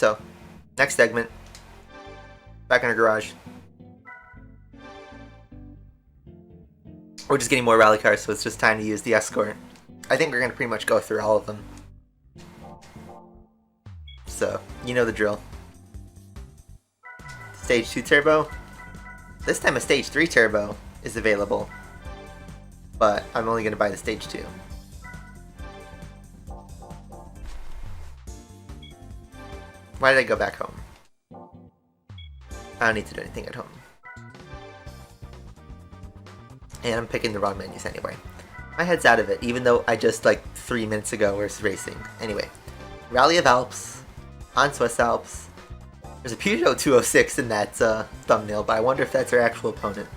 So, next segment. Back in our garage. We're just getting more rally cars, so it's just time to use the Escort. I think we're going to pretty much go through all of them. So, you know the drill. Stage 2 turbo. This time a Stage 3 turbo is available. But I'm only going to buy the Stage 2. Why did I go back home? I don't need to do anything at home. And I'm picking the wrong menus anyway. My head's out of it, even though I just like 3 minutes ago was racing. Anyway, Rally of Alps, on Swiss Alps. There's a Peugeot 206 in that thumbnail, but I wonder if that's our actual opponent.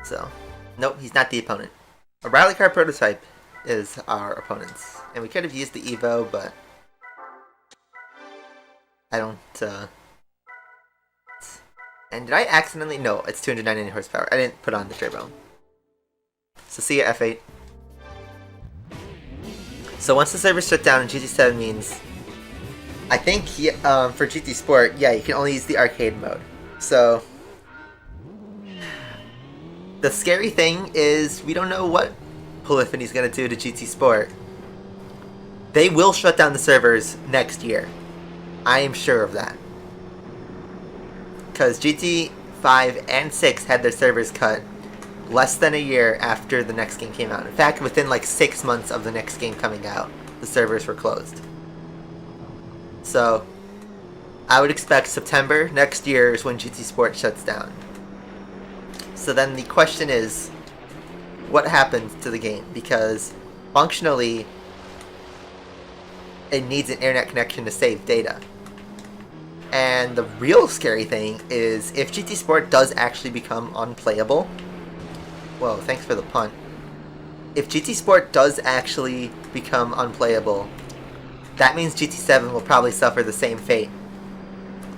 So, nope, he's not the opponent. A rally car prototype is our opponents. And we could have used the Evo, but I don't, and did I accidentally? No, it's 299 horsepower. I didn't put on the turbo. So see ya, F8. So once the server's shut down, GT7 means, I think for GT Sport, yeah, you can only use the arcade mode. So the scary thing is we don't know what Polyphony's gonna do to GT Sport. They will shut down the servers next year. I am sure of that. Because GT 5 and 6 had their servers cut less than a year after the next game came out. In fact, within like 6 months of the next game coming out, the servers were closed. So, I would expect September next year is when GT Sport shuts down. So then the question is, what happens to the game? Because functionally, it needs an internet connection to save data. And the real scary thing is if GT Sport does actually become unplayable. Whoa, thanks for the punt. If GT Sport does actually become unplayable, that means GT7 will probably suffer the same fate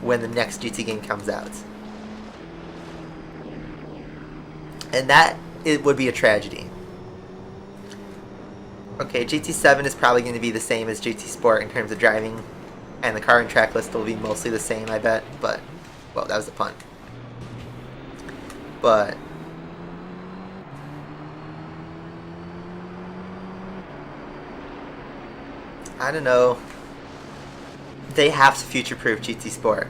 when the next GT game comes out. And that it would be a tragedy. Okay, GT7 is probably going to be the same as GT Sport in terms of driving, and the car and track list will be mostly the same, I bet, but, well, that was a punt. But I don't know. They have to future-proof GT Sport.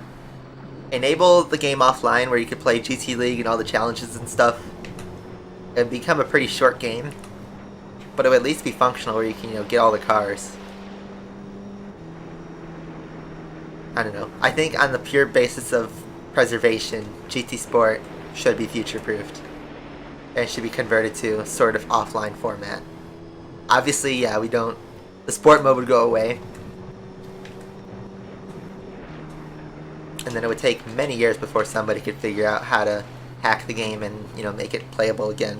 Enable the game offline where you could play GT League and all the challenges and stuff. It'd become a pretty short game, but it would at least be functional where you can, get all the cars. I don't know. I think on the pure basis of preservation, GT Sport should be future-proofed. And should be converted to a sort of offline format. Obviously, yeah, the sport mode would go away. And then it would take many years before somebody could figure out how to hack the game and, make it playable again.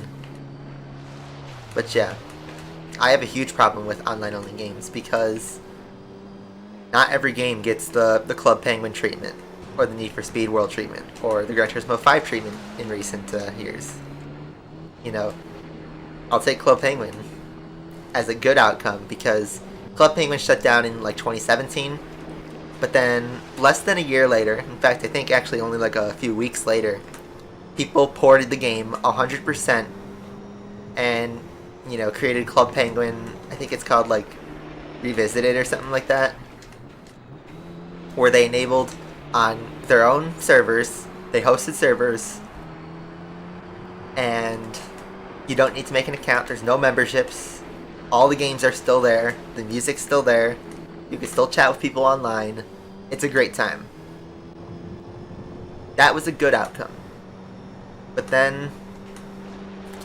But yeah, I have a huge problem with online-only games because not every game gets the Club Penguin treatment, or the Need for Speed World treatment, or the Gran Turismo 5 treatment in recent years. I'll take Club Penguin as a good outcome because Club Penguin shut down in like 2017, but then less than a year later, in fact I think actually only like a few weeks later, people ported the game 100% and created Club Penguin. I think it's called like Revisited or something like that, where they enabled on their own servers, they hosted servers, and you don't need to make an account, there's no memberships, all the games are still there, the music's still there, you can still chat with people online, it's a great time. That was a good outcome. But then,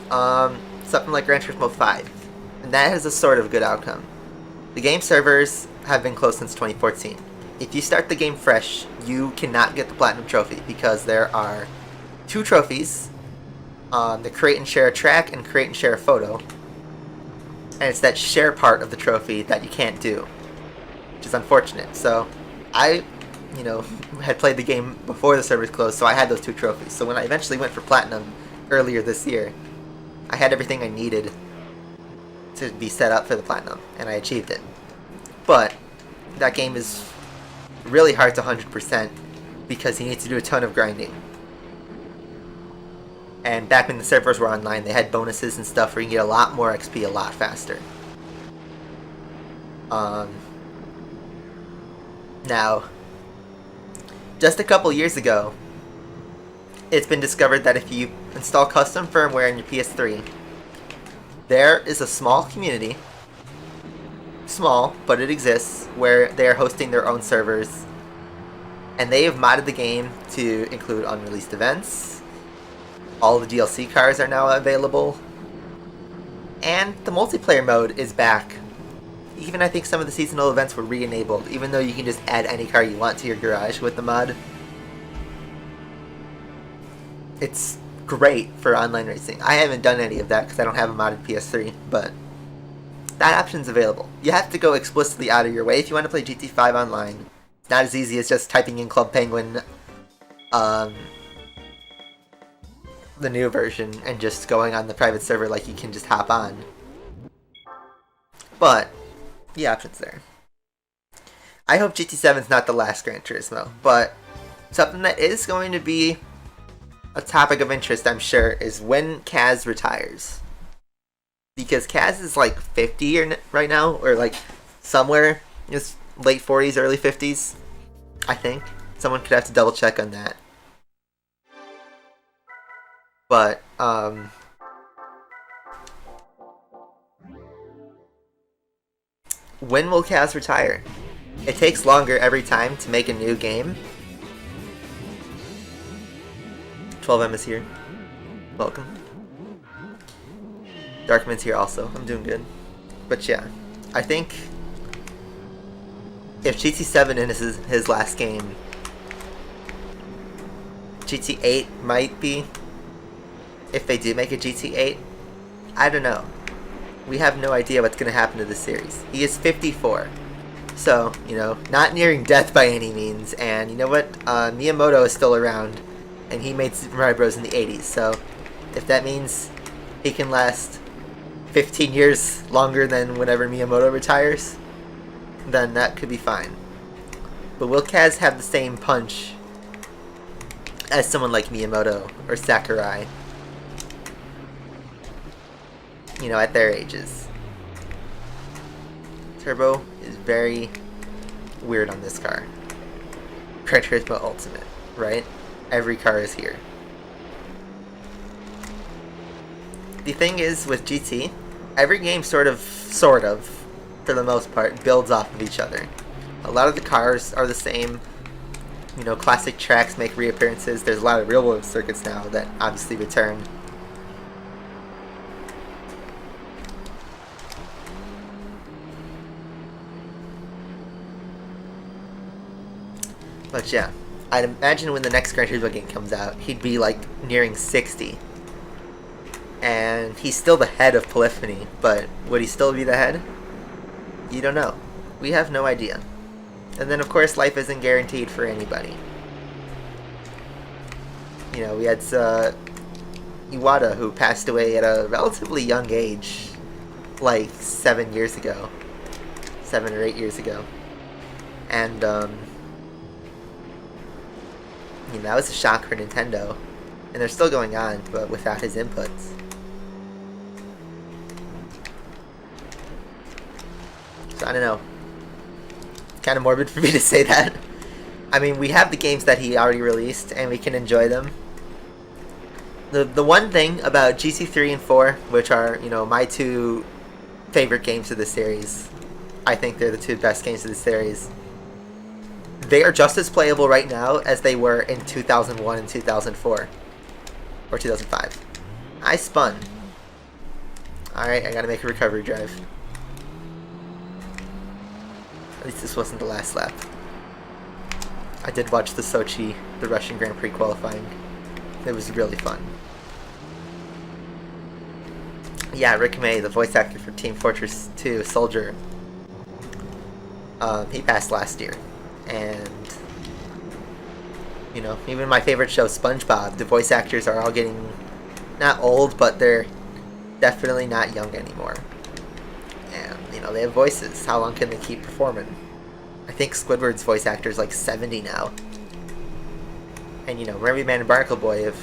something like Gran Turismo 5, and that is a sort of good outcome. The game servers have been closed since 2014. If you start the game fresh, you cannot get the Platinum Trophy because there are 2 trophies, the Create and Share a Track and Create and Share a Photo. And it's that share part of the trophy that you can't do, which is unfortunate. So I, had played the game before the servers closed, so I had those 2 trophies. So when I eventually went for Platinum, earlier this year. I had everything I needed to be set up for the Platinum, and I achieved it. But that game is really hard to 100% because you need to do a ton of grinding. And back when the servers were online, they had bonuses and stuff where you can get a lot more XP a lot faster. Now, just a couple years ago, it's been discovered that if you install custom firmware in your PS3, there is a small community, small, but it exists, where they are hosting their own servers, and they have modded the game to include unreleased events. All the DLC cars are now available, and the multiplayer mode is back. Even I think some of the seasonal events were re-enabled, even though you can just add any car you want to your garage with the mod. It's great for online racing. I haven't done any of that because I don't have a modded PS3, but that option's available. You have to go explicitly out of your way if you want to play GT5 online. It's not as easy as just typing in Club Penguin, the new version, and just going on the private server like you can just hop on. But the option's there. I hope GT7's not the last Gran Turismo, but something that is going to be a topic of interest, I'm sure, is when Kaz retires. Because Kaz is like 50 right now, or like somewhere in his late 40s, early 50s, I think. Someone could have to double check on that. But, when will Kaz retire? It takes longer every time to make a new game. 12M is here. Welcome. Darkman's here also. I'm doing good. But yeah, I think if GT7 is his last game, GT8 might be. If they do make a GT8, I don't know. We have no idea what's going to happen to this series. He is 54. So, you know, not nearing death by any means. And you know what? Miyamoto is still around. And he made Super Mario Bros. In the 80s. So, if that means he can last 15 years longer than whenever Miyamoto retires, then that could be fine. But will Kaz have the same punch as someone like Miyamoto or Sakurai? You know, at their ages. Turbo is very weird on this car. Gran Turismo Ultimate, right? Every car is here. The thing is, with GT, every game sort of, for the most part, builds off of each other. A lot of the cars are the same. You know, classic tracks make reappearances. There's a lot of real-world circuits now that obviously return. But yeah, I'd imagine when the next Gran Turismo game comes out, he'd be like nearing 60. And he's still the head of Polyphony, but would he still be the head? You don't know. We have no idea. And then of course life isn't guaranteed for anybody. You know, we had Iwata, who passed away at a relatively young age, like 7 years ago. 7 or 8 years ago. And you know, that was a shock for Nintendo. And they're still going on, but without his inputs. So I don't know. Kind of morbid for me to say that. I mean, we have the games that he already released, and we can enjoy them. The one thing about GT3 and 4, which are, you know, my two favorite games of the series, I think they're the two best games of the series, they are just as playable right now as they were in 2001 and 2004. Or 2005. I spun. Alright, I gotta make a recovery drive. At least this wasn't the last lap. I did watch the Sochi, the Russian Grand Prix qualifying. It was really fun. Yeah, Rick May, the voice actor for Team Fortress 2, Soldier, he passed last year. And, you know, even my favorite show, SpongeBob, the voice actors are all getting not old, but they're definitely not young anymore. And, you know, they have voices. How long can they keep performing? I think Squidward's voice actor is like 70 now. And, you know, Remy Man and Barnacle Boy have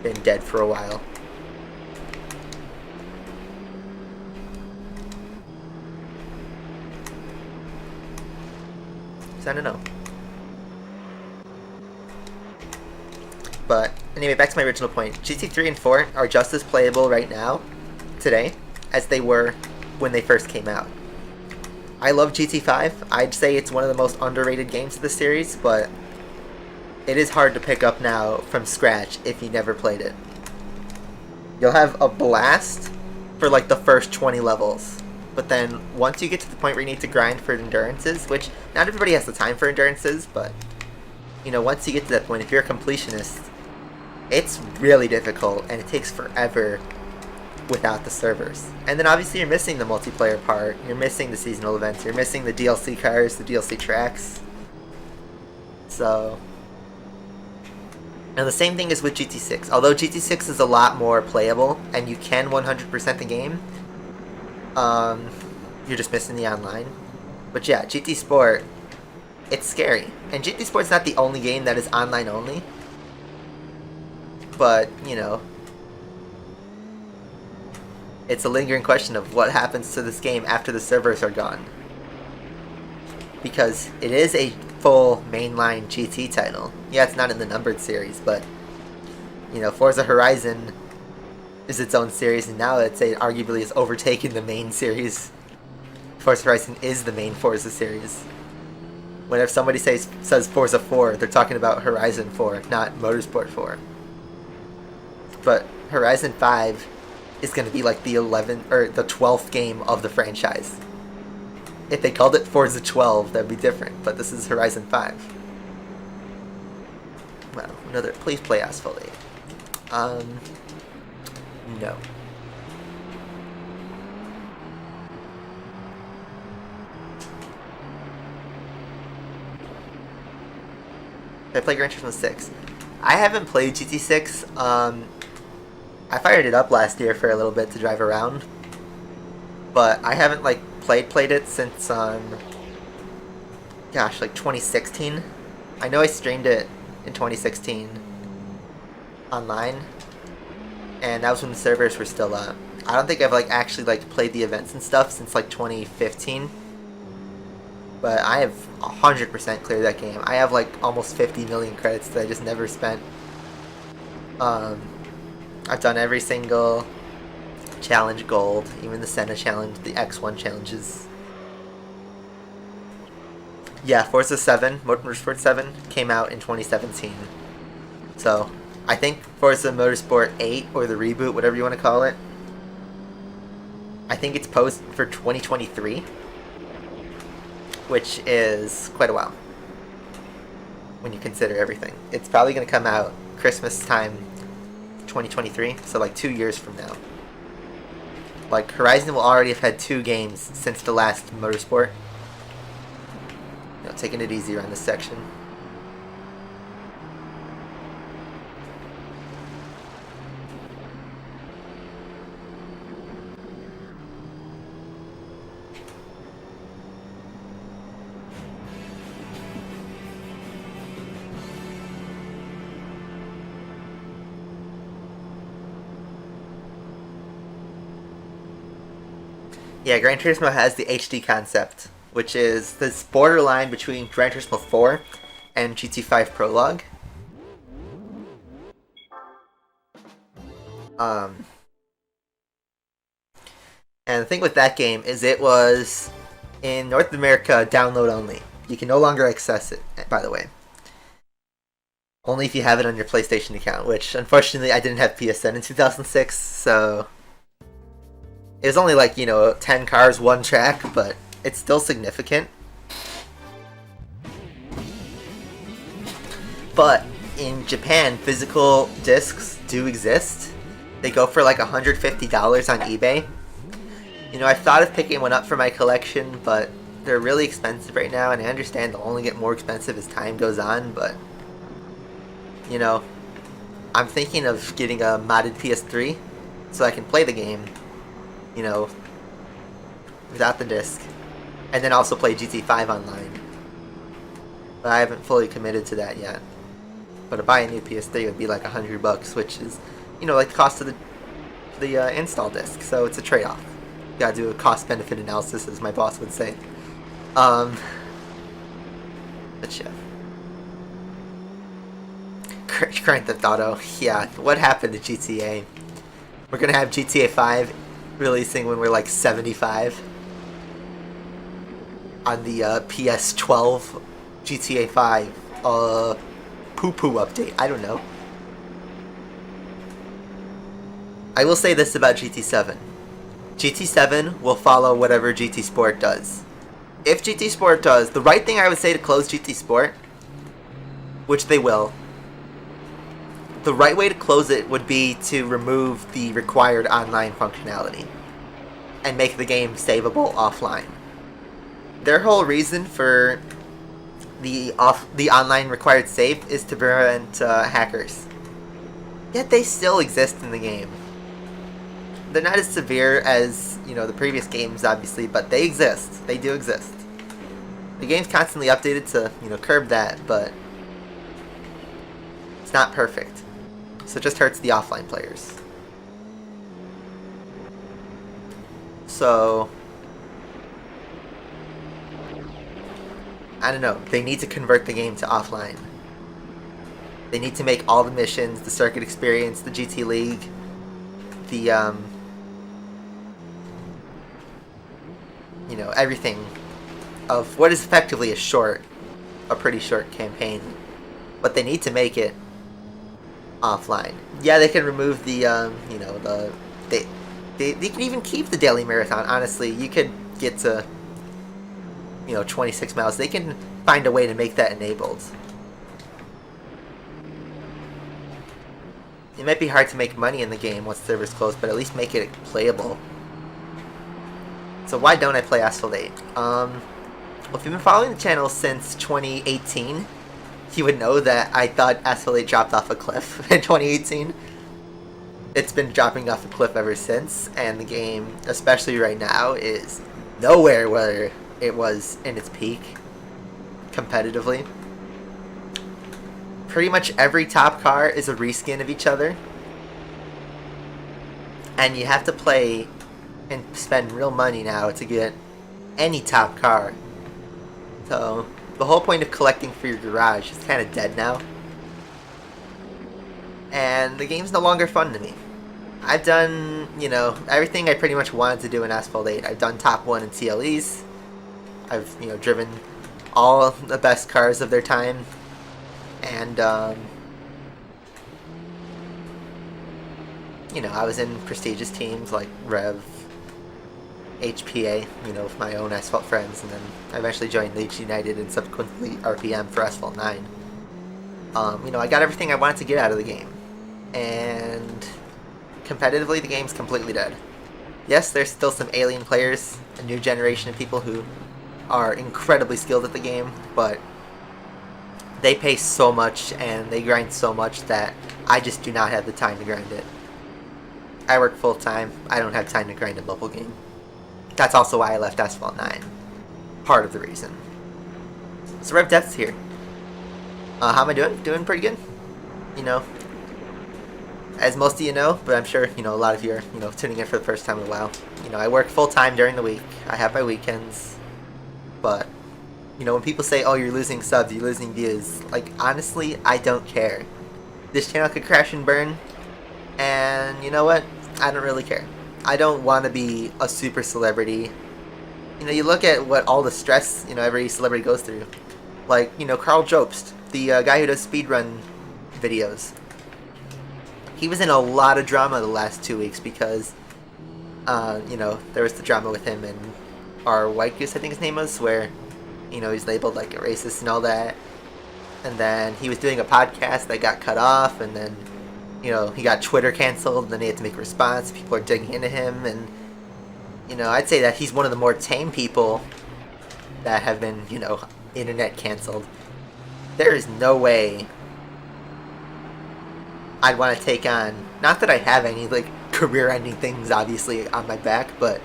been dead for a while. So I don't know. But anyway, back to my original point. GT3 and 4 are just as playable right now, today, as they were when they first came out. I love GT5. I'd say it's one of the most underrated games of the series, but it is hard to pick up now from scratch if you never played it. You'll have a blast for like the first 20 levels, but then once you get to the point where you need to grind for endurances, which not everybody has the time for endurances, but you know, once you get to that point, if you're a completionist, it's really difficult and it takes forever without the servers. And then obviously you're missing the multiplayer part, you're missing the seasonal events, you're missing the DLC cars, the DLC tracks. So, and the same thing is with GT6. Although GT6 is a lot more playable and you can 100% the game, you're just missing the online. But yeah, GT Sport, it's scary. And GT Sport's not the only game that is online only. But, you know, it's a lingering question of what happens to this game after the servers are gone. Because it is a full mainline GT title. Yeah, it's not in the numbered series, but, you know, Forza Horizon is its own series, and now I'd say it arguably has overtaken the main series. Forza Horizon is the main Forza series. Whenever somebody says Forza 4, they're talking about Horizon 4, not Motorsport 4. But Horizon 5 is going to be like the 11th or the 12th game of the franchise. If they called it Forza 12, that'd be different, but this is Horizon 5. Well, another, please play Asphalt 8. No. I play Gran Turismo 6. I haven't played GT6. I fired it up last year for a little bit to drive around, but I haven't like played it since gosh, like 2016. I know I streamed it in 2016 online, and that was when the servers were still up. I don't think I've like actually like played the events and stuff since like 2015. But I have 100% cleared that game. I have like almost 50 million credits that I just never spent. I've done every single challenge gold, even the Senna challenge, the X1 challenges. Yeah, Forza 7, Motorsport 7, came out in 2017. So, I think Forza Motorsport 8, or the reboot, whatever you want to call it, I think it's posted for 2023. Which is quite a while when you consider everything. It's probably going to come out Christmas time 2023, so like 2 years from now. Like, Horizon will already have had 2 games since the last Motorsport. You know, taking it easy around this section. Yeah, Gran Turismo has the HD concept, which is this borderline between Gran Turismo 4 and GT5 Prologue. And the thing with that game is it was, in North America, download only. You can no longer access it, by the way. Only if you have it on your PlayStation account, which, unfortunately, I didn't have PSN in 2006, so it was only like, you know, 10 cars, 1 track, but it's still significant. But in Japan, physical discs do exist. They go for like $150 on eBay. You know, I thought of picking one up for my collection, but they're really expensive right now, and I understand they'll only get more expensive as time goes on, but, you know, I'm thinking of getting a modded PS3 so I can play the game, you know, without the disc, and then also play GT5 online. But I haven't fully committed to that yet. But to buy a new PS3 would be like $100, which is, you know, like the cost of the install disc. So it's a trade-off. You gotta do a cost-benefit analysis, as my boss would say. But yeah. Grand Theft Auto. Yeah, what happened to GTA? We're gonna have GTA 5 releasing when we're like 75 on the PS12 GTA 5 poo-poo update. I don't know. I will say this about GT7. GT7 will follow whatever GT Sport does. If GT Sport does, the right thing I would say to close GT Sport, which they will, the right way to close it would be to remove the required online functionality and make the game savable offline. Their whole reason for the online required save is to prevent hackers. Yet they still exist in the game. They're not as severe as, you know, the previous games, obviously, but they exist. They do exist. The game's constantly updated to, you know, curb that, but it's not perfect. So it just hurts the offline players. So I don't know. They need to convert the game to offline. They need to make all the missions, the circuit experience, the GT League, the you know, everything of what is effectively a pretty short campaign. But they need to make it offline. Yeah, they can remove the you know, they can even keep the daily marathon. Honestly, you could get to, you know, 26 miles. They can find a way to make that enabled. It might be hard to make money in the game once servers close, but at least make it playable. So why don't I play Asphalt 8? Well, if you've been following the channel since 2018, you would know that I thought Asphalt 8 dropped off a cliff in 2018. It's been dropping off a cliff ever since, and the game, especially right now, is nowhere where it was in its peak competitively. Pretty much every top car is a reskin of each other, and you have to play and spend real money now to get any top car. So the whole point of collecting for your garage is kind of dead now, and the game's no longer fun to me. I've done, you know, everything I pretty much wanted to do in Asphalt 8. I've done top 1 in TLEs. I've, you know, driven all the best cars of their time, and you know, I was in prestigious teams like Rev, HPA, you know, with my own Asphalt friends, and then I eventually joined Leeds United and subsequently RPM for Asphalt 9. You know, I got everything I wanted to get out of the game, and competitively the game's completely dead. Yes, there's still some alien players, a new generation of people who are incredibly skilled at the game, but they pay so much and they grind so much that I just do not have the time to grind it. I work full time. I don't have time to grind a mobile game. That's also why I left Asphalt 9. Part of the reason. So Rev Death's here. How am I doing? Doing pretty good. You know, as most of you know, but I'm sure, you know, a lot of you are, you know, tuning in for the first time in a while. You know, I work full time during the week. I have my weekends. But, you know, when people say, oh, you're losing subs, you're losing views, like, honestly, I don't care. This channel could crash and burn, and you know what? I don't really care. I don't want to be a super celebrity. You know, you look at what all the stress, you know, every celebrity goes through. Like, you know, Carl Jobst, the guy who does speedrun videos. He was in a lot of drama the last 2 weeks because, you know, there was the drama with him and our White Goose, I think his name was, where, you know, he's labeled like a racist and all that. And then he was doing a podcast that got cut off, and then, you know, he got Twitter canceled, and then he had to make a response. People are digging into him, and, you know, I'd say that he's one of the more tame people that have been, you know, internet canceled. There is no way I'd want to take on. Not that I have any like career-ending things obviously on my back, but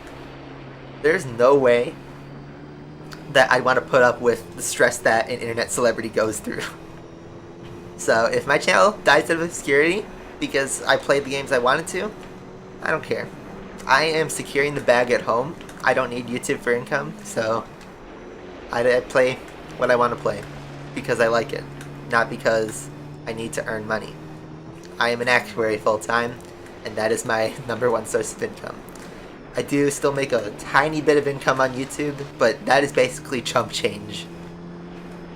there's no way that I'd want to put up with the stress that an internet celebrity goes through. So if my channel dies of obscurity because I played the games I wanted to, I don't care. I am securing the bag at home. I don't need YouTube for income, so I play what I want to play because I like it, not because I need to earn money. I am an actuary full-time, and that is my #1 source of income. I do still make a tiny bit of income on YouTube, but that is basically chump change.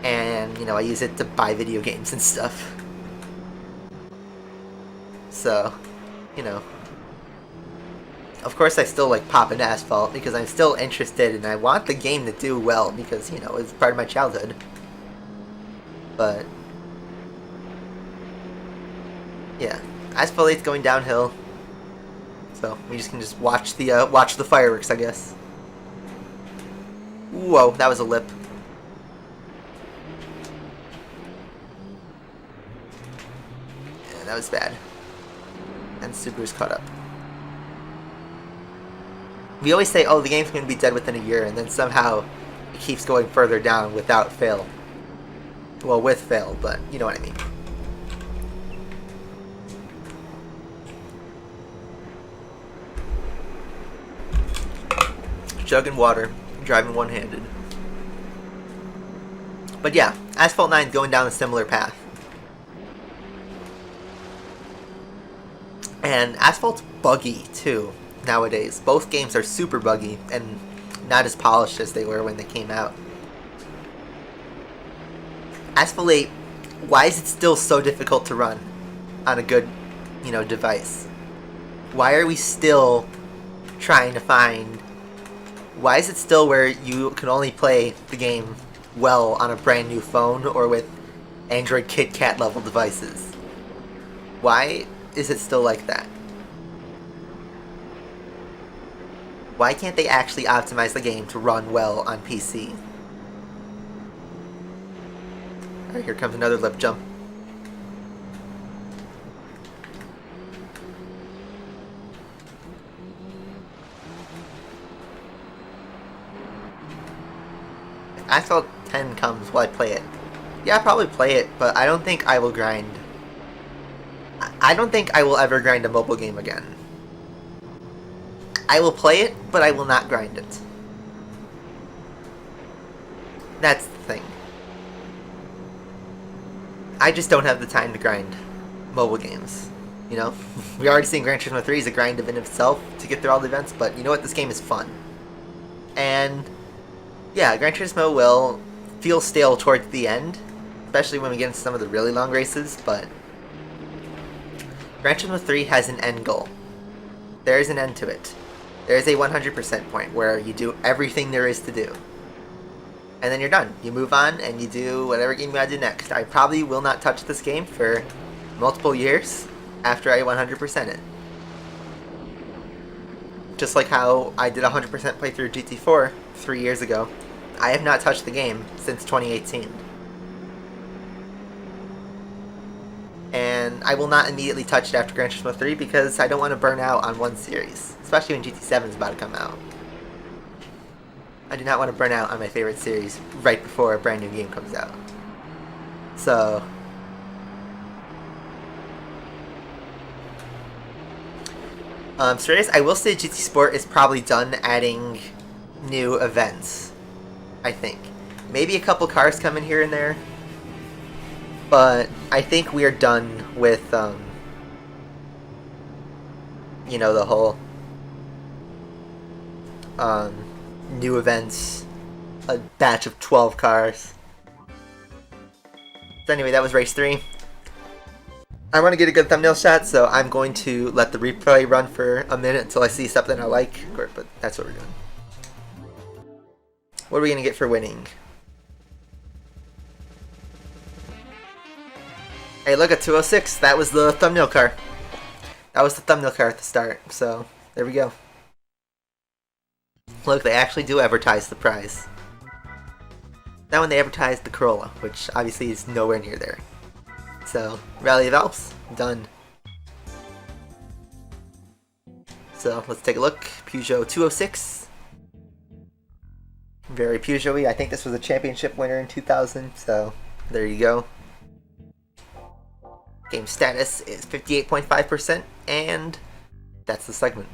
And, you know, I use it to buy video games and stuff. So, you know. Of course I still like pop into Asphalt because I'm still interested and I want the game to do well because, you know, it's part of my childhood. But yeah, Asphalt 8's going downhill. So we just can just watch the fireworks, I guess. Whoa, that was a lip. Yeah, that was bad. And Subaru's caught up. We always say, oh, the game's going to be dead within a year, and then somehow it keeps going further down without fail. Well, with fail, but you know what I mean. Jugging water, driving one-handed. But yeah, Asphalt 9 going down a similar path. And Asphalt's buggy, too, nowadays. Both games are super buggy and not as polished as they were when they came out. Asphalt 8, why is it still so difficult to run on a good, you know, device? Why are we still trying to find... Why is it still where you can only play the game well on a brand new phone or with Android KitKat level devices? Why is it still like that? Why can't they actually optimize the game to run well on PC? Alright, here comes another lip jump. Asphalt 10 comes, will I play it? Yeah, I'll probably play it, but I don't think I will grind. I don't think I will ever grind a mobile game again. I will play it, but I will not grind it. That's the thing. I just don't have the time to grind mobile games. You know? We already seen Gran Turismo 3 is a grind in itself to get through all the events, but you know what? This game is fun. And yeah, Gran Turismo will feel stale towards the end, especially when we get into some of the really long races, but Gran Turismo 3 has an end goal. There is an end to it. There is a 100% point where you do everything there is to do. And then you're done. You move on and you do whatever game you gotta do next. I probably will not touch this game for multiple years after I 100% it. Just like how I did 100% playthrough GT4 3 years ago. I have not touched the game since 2018. And I will not immediately touch it after Gran Turismo 3 because I don't want to burn out on one series. Especially when GT7 is about to come out. I do not want to burn out on my favorite series right before a brand new game comes out. So I will say GT Sport is probably done adding new events, I think. Maybe a couple cars come in here and there, but I think we are done with, you know, the whole new events, a batch of 12 cars. So anyway, that was race 3. I want to get a good thumbnail shot, so I'm going to let the replay run for a minute until I see something I like, but that's what we're doing. What are we going to get for winning? Hey, look at 206. That was the thumbnail car. That was the thumbnail car at the start, so there we go. Look, they actually do advertise the prize. Now when they advertise the Corolla, which obviously is nowhere near there. So, Rally of Alps, done. So let's take a look. Peugeot 206. Very Peugeot-y. I think this was a championship winner in 2000, so there you go. Game status is 58.5%, and that's the segment.